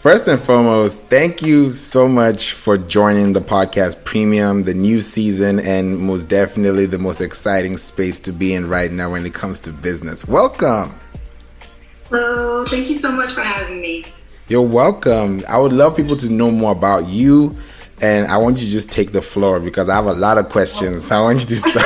First and foremost, thank you so much for joining the podcast premium, the new season, and most definitely the most exciting space to be in right now when it comes to business. Welcome. Hello, thank you so much for having me. You're welcome. I would love people to know more about you, and I want you to just take the floor because I have a lot of questions. So I want you to start.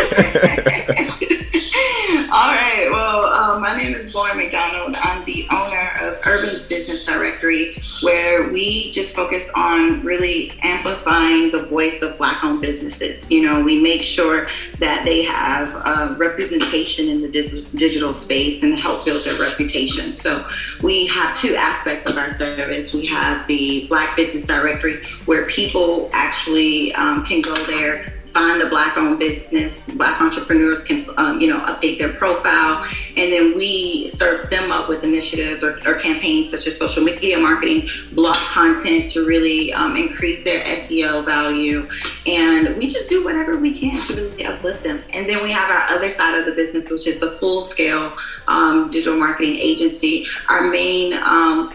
All right. Well, my name is McDonald. I'm the owner of Urban Business Directory, where we just focus on really amplifying the voice of Black-owned businesses. You know, we make sure that they have representation in the digital space and help build their reputation. So we have two aspects of our service. We have the Black Business Directory, where people actually can go there, find a Black-owned business. Black entrepreneurs can, update their profile, and then we serve them up with initiatives or campaigns such as social media marketing, blog content to really increase their SEO value, and we just do whatever we can to really uplift them. And then we have our other side of the business, which is a full-scale digital marketing agency. Our main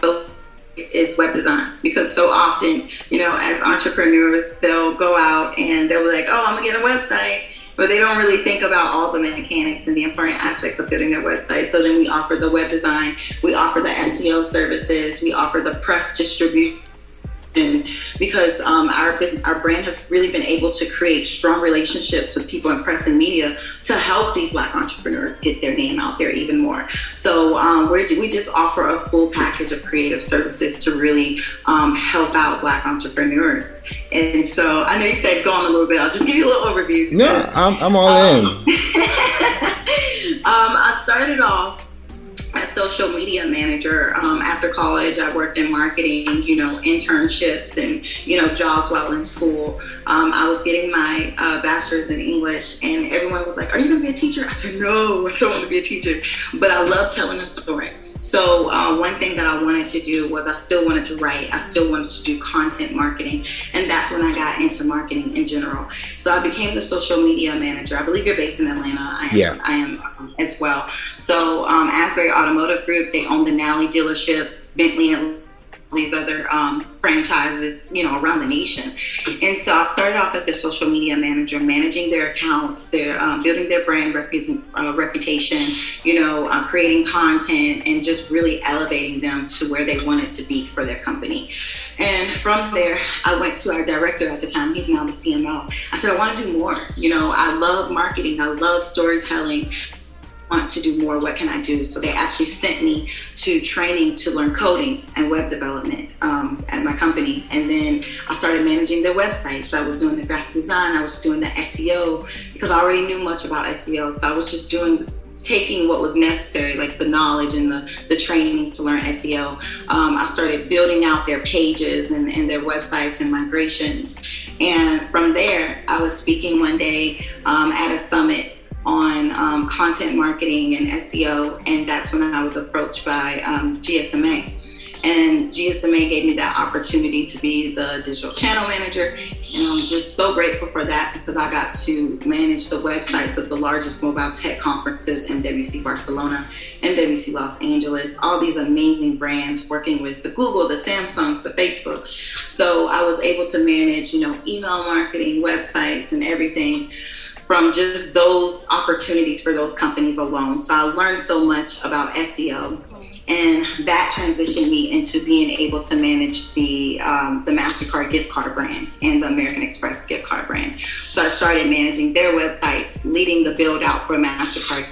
focus is web design, because so often, as entrepreneurs, they'll go out and they'll be like, oh, I'm gonna get a website, but they don't really think about all the mechanics and the important aspects of building their website. So then we offer the web design, we offer the SEO services, we offer the press distribution, because our brand has really been able to create strong relationships with people in press and media to help these Black entrepreneurs get their name out there even more. So we just offer a full package of creative services to really help out Black entrepreneurs. And so I know you said go on a little bit. I'll just give you a little overview. No, I'm all in. I started off as social media manager. After college, I worked in marketing, internships and, jobs while in school. I was getting my bachelor's in English, and everyone was like, are you going to be a teacher? I said, no, I don't want to be a teacher, but I love telling a story. So one thing that I wanted to do was I still wanted to write. I still wanted to do content marketing. And that's when I got into marketing in general. So I became the social media manager. I believe you're based in Atlanta. I am as well. So Asbury Automotive Group, they own the Nally dealerships, Bentley, and these other franchises, around the nation. And so I started off as their social media manager, managing their accounts, their building their brand reputation, creating content, and just really elevating them to where they wanted to be for their company. And from there, I went to our director at the time. He's now the CMO. I said, I want to do more. I love marketing. I love storytelling. Want to do more, what can I do? So they actually sent me to training to learn coding and web development at my company. And then I started managing their websites. I was doing the graphic design, I was doing the SEO, because I already knew much about SEO. So I was just taking what was necessary, like the knowledge and the trainings to learn SEO. I started building out their pages and their websites and migrations. And from there, I was speaking one day at a summit on content marketing and SEO, and that's when I was approached by GSMA. And GSMA gave me that opportunity to be the digital channel manager, and I'm just so grateful for that, because I got to manage the websites of the largest mobile tech conferences, MWC Barcelona, MWC Los Angeles, all these amazing brands, working with the Google, the Samsungs, the Facebooks. So I was able to manage, email marketing, websites, and everything from just those opportunities for those companies alone. So I learned so much about SEO, and that transitioned me into being able to manage the MasterCard gift card brand and the American Express gift card brand. So I started managing their websites, leading the build out for MasterCard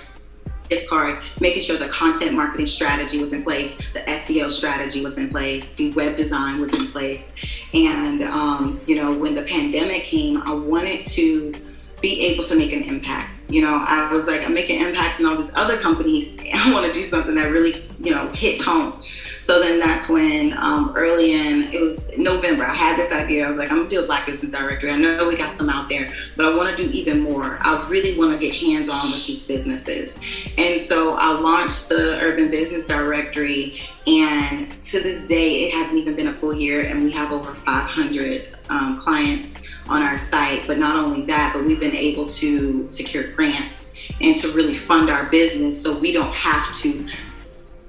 gift card, making sure the content marketing strategy was in place, the SEO strategy was in place, the web design was in place. And when the pandemic came, I wanted to be able to make an impact. I was like, I'm making an impact in all these other companies. I want to do something that really, hits home. So then that's when it was November, I had this idea. I was like, I'm gonna do a Black Business Directory. I know we got some out there, but I want to do even more. I really want to get hands-on with these businesses. And so I launched the Urban Business Directory, and to this day, it hasn't even been a full year, and we have over 500 clients on our site. But not only that, but we've been able to secure grants and to really fund our business, so we don't have to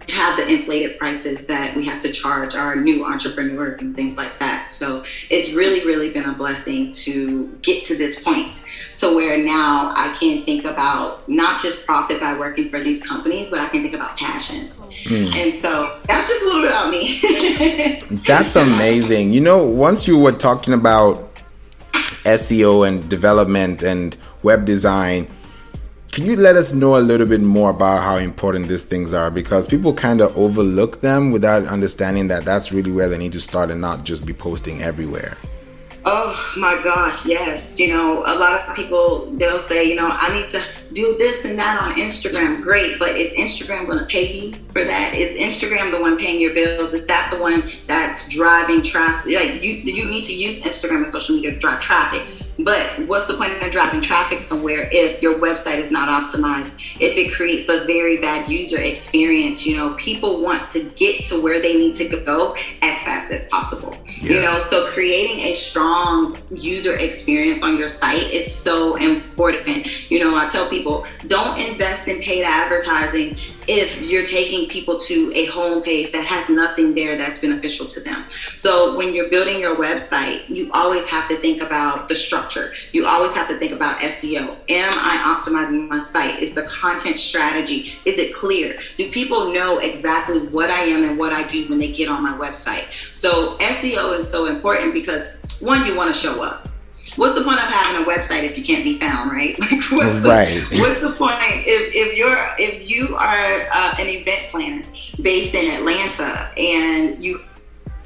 have the inflated prices that we have to charge our new entrepreneurs and things like that. So it's really, really been a blessing to get to this point to where now I can think about not just profit by working for these companies, but I can think about passion. And so that's just a little bit about me. That's amazing. You know, once you were talking about SEO and development and web design, can you let us know a little bit more about how important these things are? Because people kind of overlook them without understanding that that's really where they need to start and not just be posting everywhere. Oh my gosh, yes. You know, a lot of people, they'll say, you know, I need to do this and that on Instagram. Great, but is Instagram going to pay you for that? Is Instagram the one paying your bills? Is that the one that's driving traffic? Like you need to use Instagram and social media to drive traffic. But what's the point of driving traffic somewhere if your website is not optimized? If it creates a very bad user experience, you know, people want to get to where they need to go as fast as possible. Yeah. You know, so creating a strong user experience on your site is so important. You know, I tell people, don't invest in paid advertising if you're taking people to a homepage that has nothing there that's beneficial to them. So when you're building your website, you always have to think about the structure. You always have to think about SEO. Am I optimizing my site? Is the content strategy, is it clear? Do people know exactly what I am and what I do when they get on my website? So SEO is so important because one, you want to show up. What's the point of having a website if you can't be found, right? Like, what's the point if you are an event planner based in Atlanta and you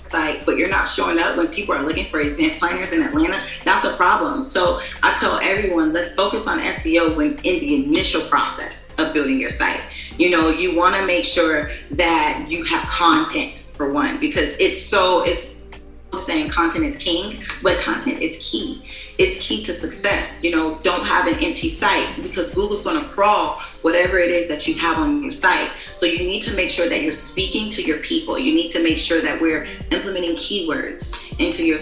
site, but you're not showing up when people are looking for event planners in Atlanta? That's a problem. So I tell everyone, let's focus on SEO when in the initial process of building your site. You know, you want to make sure that you have content for one, because it's saying content is king, but content is key. It's key to success. You know, don't have an empty site because Google's going to crawl whatever it is that you have on your site. So you need to make sure that you're speaking to your people. You need to make sure that we're implementing keywords into your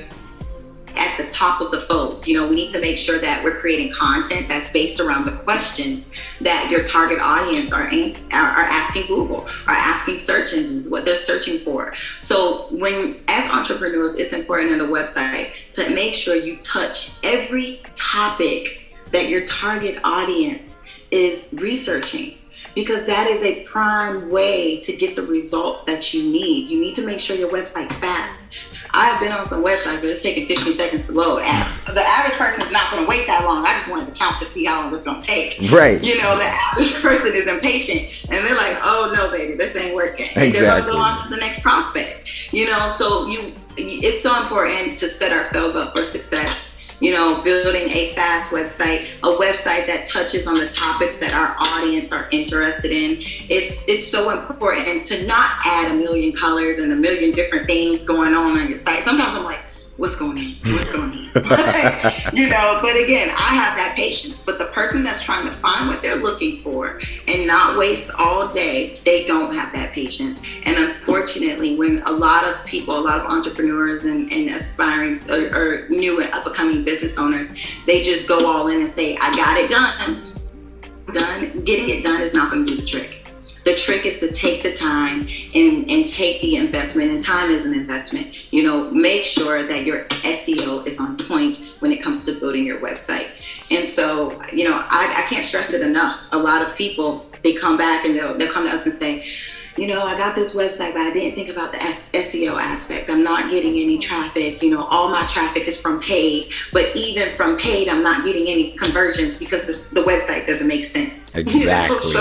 at the top of the fold. You know, we need to make sure that we're creating content that's based around the questions that your target audience are asking Google, are asking search engines, what they're searching for. So when, as entrepreneurs, it's important on the website to make sure you touch every topic that your target audience is researching, because that is a prime way to get the results that you need. You need to make sure your website's fast. I've been on some websites where it's taking 15 seconds to load, and the average person is not going to wait that long. I just wanted to count to see how long it's going to take. Right. You know, the average person is impatient, and they're like, "Oh no, baby, this ain't working." And they're going to go on to the next prospect. You know, so it's so important to set ourselves up for success. You know, building a fast website, a website that touches on the topics that our audience are interested in. It's so important to not add a million colors and a million different things going on your site. Sometimes I'm like, what's going on? What's going on? You know, but again, I have that patience. But the person that's trying to find what they're looking for and not waste all day, they don't have that patience. And unfortunately, when a lot of people, a lot of entrepreneurs and aspiring or new and up-and-coming business owners, they just go all in and say, I got it done. Getting it done is not going to do the trick. The trick is to take the time and take the investment, and time is an investment. You know, make sure that your SEO is on point when it comes to building your website. And so, you know, I can't stress it enough. A lot of people, they come back and they'll come to us and say, you know, I got this website, but I didn't think about the SEO aspect. I'm not getting any traffic. You know, all my traffic is from paid, but even from paid, I'm not getting any conversions because the website doesn't make sense. Exactly.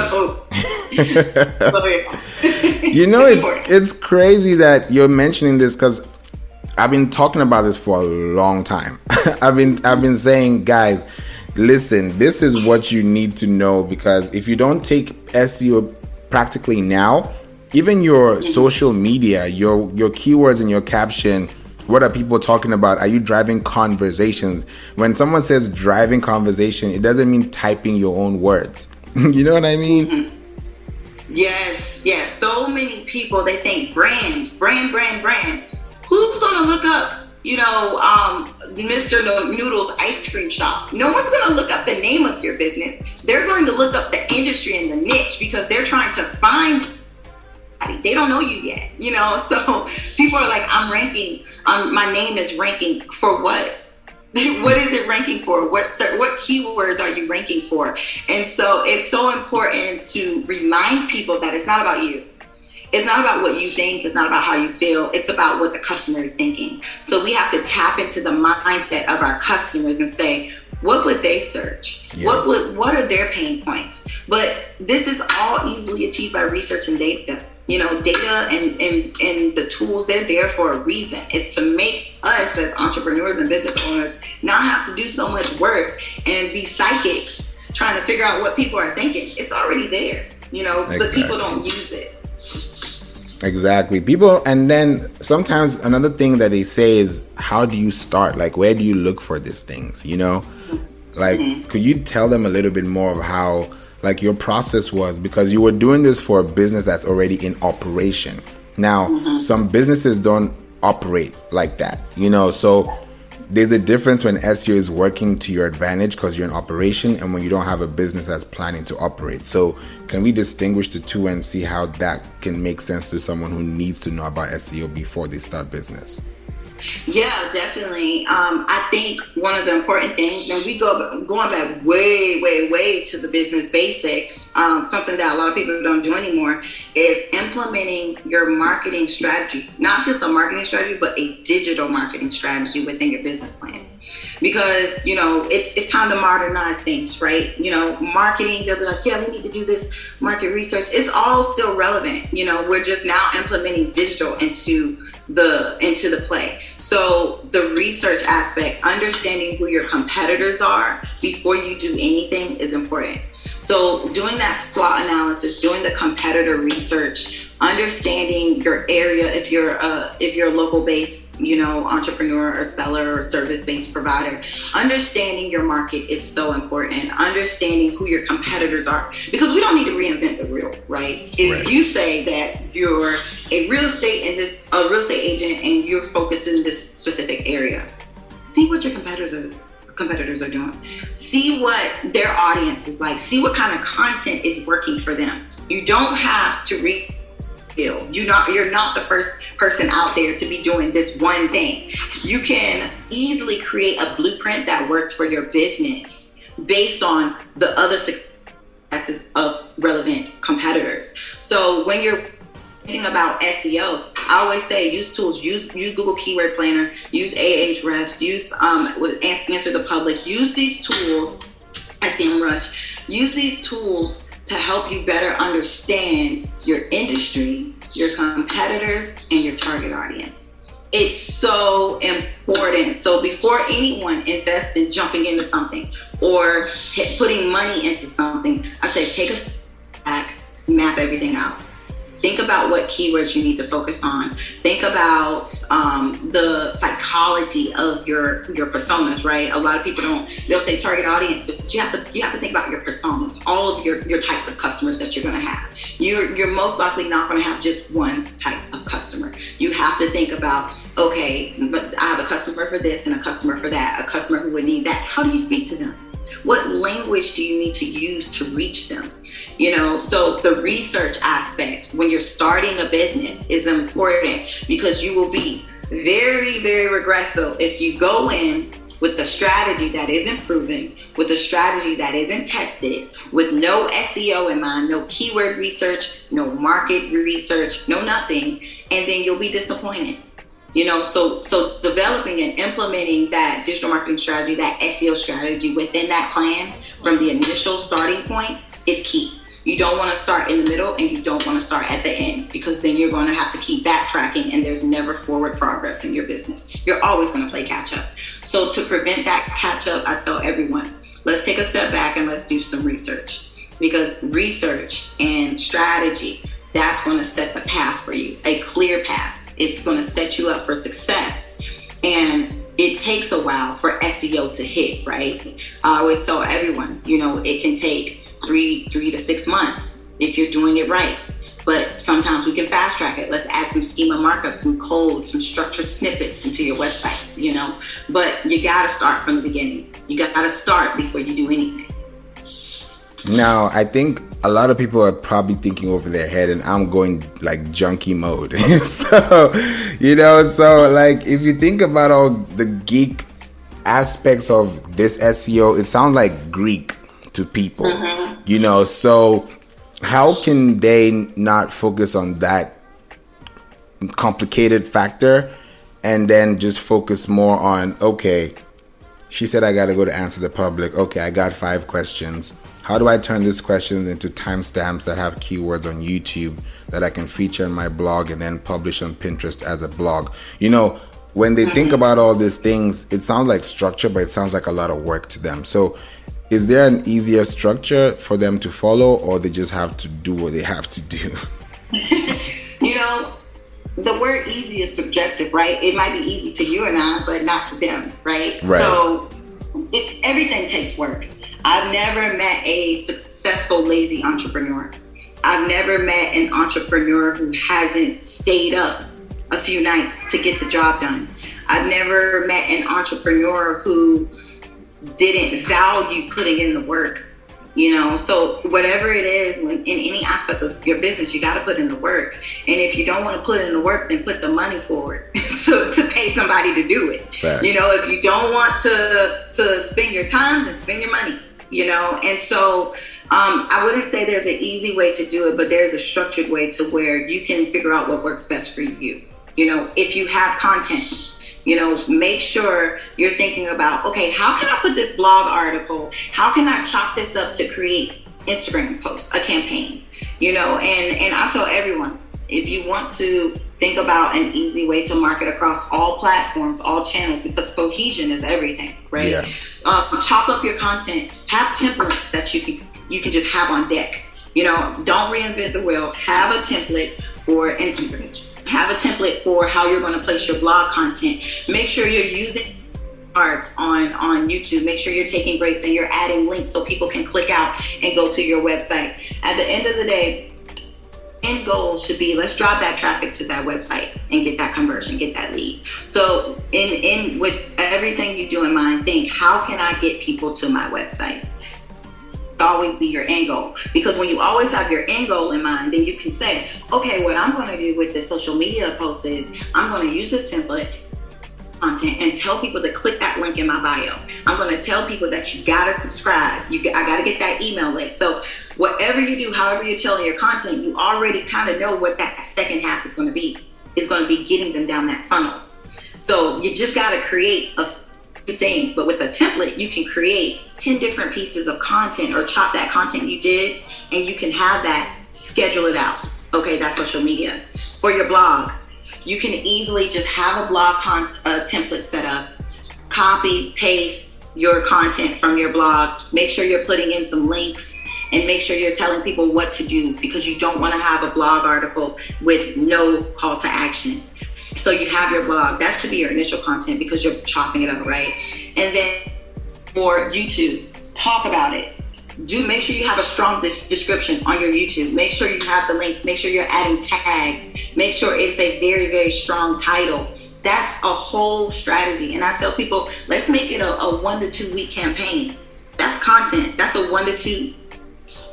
Yeah. You know, it's crazy that you're mentioning this, because I've been talking about this for a long time. I've been saying, guys, listen, this is what you need to know, because if you don't take SEO practically now, even your social media, your keywords and your caption, what are people talking about? Are you driving conversations? When someone says driving conversation, it doesn't mean typing your own words. You know what I mean? Mm-hmm. Yes. So many people, they think brand. Who's going to look up, you know, Mr. Noodle's ice cream shop? No one's going to look up the name of your business. They're going to look up the industry and the niche, because they're trying to find They don't know you yet, so people are like, I'm ranking, my name is ranking for what? What is it ranking for? What keywords are you ranking for? And so it's so important to remind people that it's not about you. It's not about what you think. It's not about how you feel. It's about what the customer is thinking. So we have to tap into the mindset of our customers and say, what would they search? Yeah. What are their pain points? But this is all easily achieved by research and data. Data and the tools, they're there for a reason. It's to make us as entrepreneurs and business owners not have to do so much work and be psychics trying to figure out what people are thinking. It's already there, Exactly. But people don't use it. Exactly. People, and then sometimes another thing that they say is, how do you start? Like, where do you look for these things? Like, could you tell them a little bit more of how, like, your process was? Because you were doing this for a business that's already in operation. Now, some businesses don't operate like that, so there's a difference when SEO is working to your advantage because you're in operation, and when you don't have a business that's planning to operate. So can we distinguish the two and see how that can make sense to someone who needs to know about SEO before they start business? Yeah, definitely. I think one of the important things, and we going back way, way, way to the business basics, something that a lot of people don't do anymore, is implementing your marketing strategy. Not just a marketing strategy, but a digital marketing strategy within your business plan. Because, it's time to modernize things, right? Marketing, they'll be like, yeah, we need to do this market research. It's all still relevant. We're just now implementing digital into the play. So the research aspect, understanding who your competitors are before you do anything is important. So doing that SWOT analysis, doing the competitor research, understanding your area, if you're a local based, entrepreneur or seller or service based provider, understanding your market is so important. Understanding who your competitors are, because we don't need to reinvent the wheel, right? If you say that you're a real estate agent and you're focused in this specific area, see what your competitors are doing. See what their audience is like. See what kind of content is working for them. You don't have to you're not the first person out there to be doing this one thing. You can easily create a blueprint that works for your business based on the other successes of relevant competitors. So when you're thinking about SEO, I always say use tools, use Google Keyword Planner, use Ahrefs, use Answer the Public, use these tools, SEMrush, use these tools to help you better understand your industry, your competitors, and your target audience. It's so important. So before anyone invests in jumping into something or putting money into something, I say take a step back, map everything out. Think about what keywords you need to focus on. Think about the psychology of your personas, right? A lot of people they'll say target audience, but you have to think about your personas, all of your types of customers that you're going to have. You're most likely not going to have just one type of customer. You have to think about, okay, but I have a customer for this and a customer for that, a customer who would need that. How do you speak to them? What language do you need to use to reach them? So the research aspect when you're starting a business is important, because you will be very, very regretful if you go in with a strategy that isn't proven, with a strategy that isn't tested, with no SEO in mind, no keyword research, no market research, no nothing, and then you'll be disappointed. So developing and implementing that digital marketing strategy, that SEO strategy within that plan from the initial starting point is key. You don't want to start in the middle and you don't want to start at the end, because then you're going to have to keep backtracking and there's never forward progress in your business. You're always going to play catch up. So to prevent that catch up, I tell everyone, let's take a step back and let's do some research, because research and strategy, that's going to set the path for you, a clear path. It's going to set you up for success. And it takes a while for SEO to hit, right? I always tell everyone, it can take 3 to 6 months if you're doing it right. But sometimes we can fast track it. Let's add some schema markup, some code, some structured snippets into your website, But you got to start from the beginning. You got to start before you do anything. Now, I think a lot of people are probably thinking over their head, and I'm going like junkie mode. So, so like if you think about all the geek aspects of this SEO, it sounds like Greek to people, so how can they not focus on that complicated factor and then just focus more on, okay, she said I got to go to answer the public. Okay, I got 5 questions. How do I turn these questions into timestamps that have keywords on YouTube that I can feature in my blog and then publish on Pinterest as a blog? When they think about all these things, it sounds like structure, but it sounds like a lot of work to them. So is there an easier structure for them to follow, or they just have to do what they have to do? The word easy is subjective, right? It might be easy to you and I, but not to them, right? So everything takes work. I've never met a successful lazy entrepreneur. I've never met an entrepreneur who hasn't stayed up a few nights to get the job done. I've never met an entrepreneur who didn't value putting in the work. So whatever it is, in any aspect of your business, you got to put in the work. And if you don't want to put in the work, then put the money forward to pay somebody to do it. Facts. If you don't want to spend your time, then spend your money. And so I wouldn't say there's an easy way to do it, but there's a structured way to where you can figure out what works best for you. If you have content, make sure you're thinking about, okay, how can I put this blog article? How can I chop this up to create Instagram post, a campaign? And I tell everyone, if you want to think about an easy way to market across all platforms, all channels, because cohesion is everything, right? Yeah. Chop up your content, have templates that you can just have on deck. Don't reinvent the wheel. Have a template for Instagram. Have a template for how you're going to place your blog content. Make sure you're using cards on YouTube. Make sure you're taking breaks and you're adding links so people can click out and go to your website. At the end of the day, end goal should be, let's drive that traffic to that website and get that conversion, get that lead. So in with everything you do in mind, think, how can I get people to my website? Always be your end goal, because when you always have your end goal in mind, then you can say, okay, what I'm going to do with this social media post is I'm going to use this template content and tell people to click that link in my bio. I'm going to tell people that you got to subscribe. I got to get that email list. So whatever you do, however you're telling your content, you already kind of know what that second half is going to be. It's going to be getting them down that funnel. So you just got to create a things, but with a template you can create 10 different pieces of content, or chop that content you did and you can have that, schedule it out. Okay, that's social media. For your blog, you can easily just have a blog template set up, copy, paste your content from your blog, make sure you're putting in some links, and make sure you're telling people what to do, because you don't want to have a blog article with no call to action. So you have your blog, that should be your initial content because you're chopping it up, right? And then for YouTube, talk about it. Make sure you have a strong description on your YouTube. Make sure you have the links. Make sure you're adding tags. Make sure it's a very, very strong title. That's a whole strategy. And I tell people, let's make it a 1 to 2 week campaign. That's content. That's a 1 to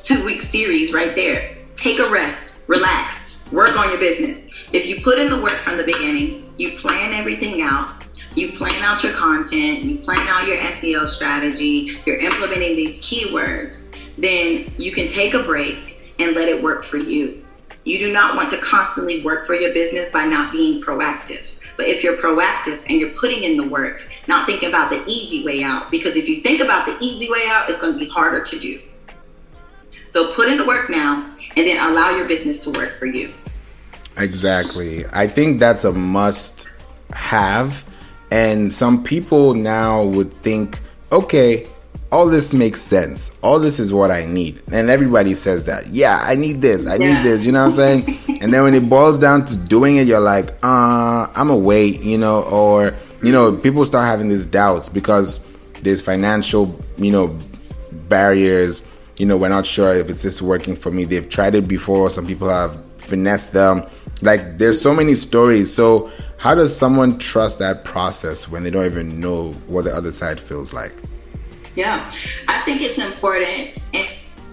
2 week series right there. Take a rest, relax, work on your business. If you put in the work from the beginning, you plan everything out, you plan out your content, you plan out your SEO strategy, you're implementing these keywords, then you can take a break and let it work for you. You do not want to constantly work for your business by not being proactive. But if you're proactive and you're putting in the work, not thinking about the easy way out, because if you think about the easy way out, it's going to be harder to do. So put in the work now and then allow your business to work for you. Exactly. I think that's a must have. And some people now would think, okay, all this makes sense. All this is what I need. And everybody says that. Yeah, I need this. I need this. You know what I'm saying? And then when it boils down to doing it, you're like, I'm a wait, or, people start having these doubts because there's financial, barriers. We're not sure if it's just working for me. They've tried it before. Some people have finessed them. Like, there's so many stories. So how does someone trust that process when they don't even know what the other side feels like? Yeah, I think it's important. And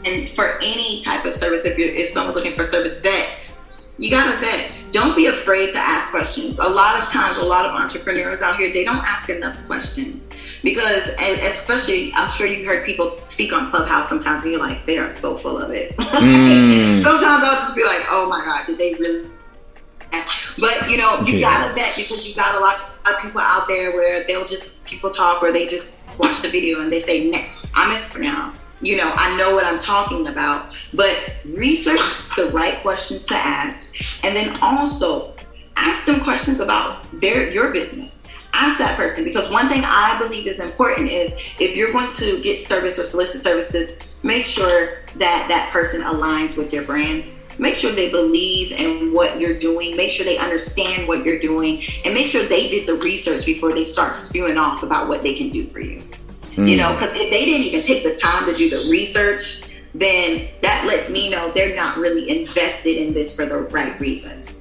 And for any type of service, if someone's looking for service, vet. You gotta vet. Don't be afraid to ask questions. A lot of times, a lot of entrepreneurs out here, they don't ask enough questions because, especially, I'm sure you heard people speak on Clubhouse sometimes, and you're like, they are so full of it. Sometimes I'll just be like, oh my God, did they really? But you gotta vet, because you got a lot of people out there where people talk, or they just watch the video and they say, I'm in for now. I know what I'm talking about, but research the right questions to ask, and then also ask them questions about your business. Ask that person, because one thing I believe is important is, if you're going to get service or solicit services, make sure that person aligns with your brand. Make sure they believe in what you're doing. Make sure they understand what you're doing, and make sure they did the research before they start spewing off about what they can do for you. Because if they didn't even take the time to do the research, then that lets me know they're not really invested in this for the right reasons.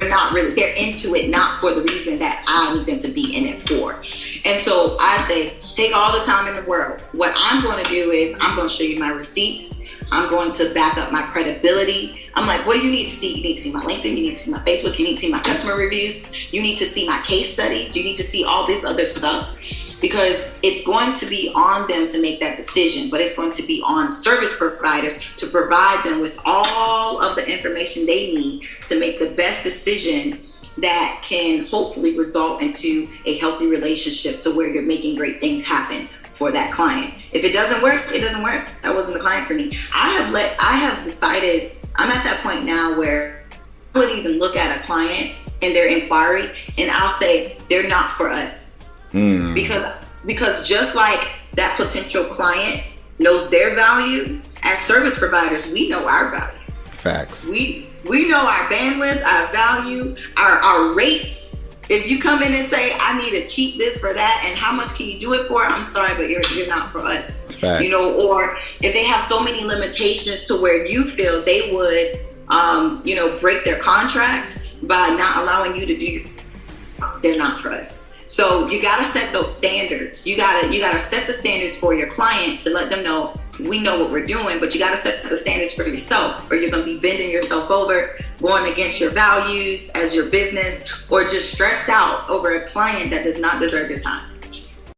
They're into it not for the reason that I need them to be in it for. And so I say, take all the time in the world. What I'm going to do is, I'm going to show you my receipts. I'm going to back up my credibility. I'm like, what do you need to see? You need to see my LinkedIn, you need to see my Facebook, you need to see my customer reviews, you need to see my case studies, you need to see all this other stuff. Because it's going to be on them to make that decision, but it's going to be on service providers to provide them with all of the information they need to make the best decision that can hopefully result into a healthy relationship, to where you're making great things happen for that client. If it doesn't work, it doesn't work. That wasn't the client for me. I have decided, I'm at that point now where I would even look at a client and their inquiry, and I'll say, they're not for us. Because just like that potential client knows their value, as service providers, we know our value. Facts. We know our bandwidth, our value, our rates. If you come in and say, I need to cheat this for that, and how much can you do it for? I'm sorry, but you're not for us. Facts. Or if they have so many limitations to where you feel they would, break their contract by not allowing you to do, they're not for us. So you got to set those standards. You got to set the standards for your client to let them know, we know what we're doing, but you got to set the standards for yourself, or you're going to be bending yourself over, going against your values as your business, or just stressed out over a client that does not deserve your time.